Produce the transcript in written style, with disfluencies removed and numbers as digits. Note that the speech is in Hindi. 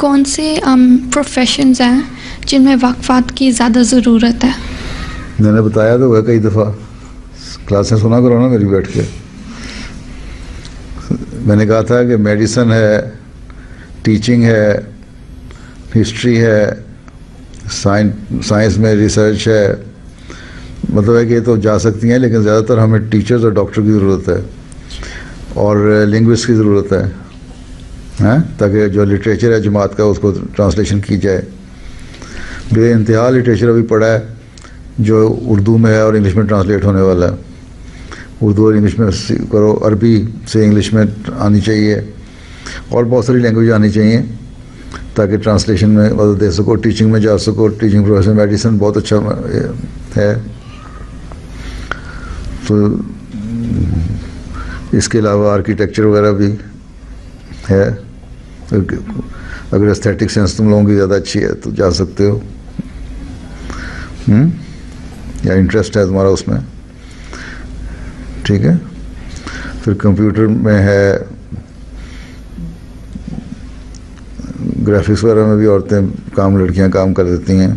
कौन से प्रोफेशंस हैं जिनमें वक्फात की ज़्यादा ज़रूरत है? मैंने बताया तो है कई दफ़ा, क्लासें सुना करो ना मेरी बैठ के। मैंने कहा था कि मेडिसिन है, टीचिंग है, हिस्ट्री है, साइंस में रिसर्च है, मतलब है कि ये तो जा सकती हैं, लेकिन ज़्यादातर हमें टीचर्स और डॉक्टर की ज़रूरत है और लिंग्विस्ट की ज़रूरत है, हैं, ताकि जो लिटरेचर है जमात का उसको ट्रांसलेशन की जाए। बेइंतहा लिटरेचर अभी पढ़ा है जो उर्दू में है और इंग्लिश में ट्रांसलेट होने वाला है। उर्दू और इंग्लिश में करो, अरबी से इंग्लिश में आनी चाहिए और बहुत सारी लैंग्वेज आनी चाहिए ताकि ट्रांसलेशन में मदद दे सको, टीचिंग में जा सको। टीचिंग प्रोफेशन, मेडिसिन बहुत अच्छा है। तो इसके अलावा आर्किटेक्चर वगैरह भी है। अगर एस्थेटिक सेंस तुम लोगों की ज़्यादा अच्छी है तो जा सकते हो, या इंटरेस्ट है तुम्हारा उसमें, ठीक है। फिर कंप्यूटर में है, ग्राफिक्स वगैरह में भी औरतें काम, लड़कियां काम कर देती हैं।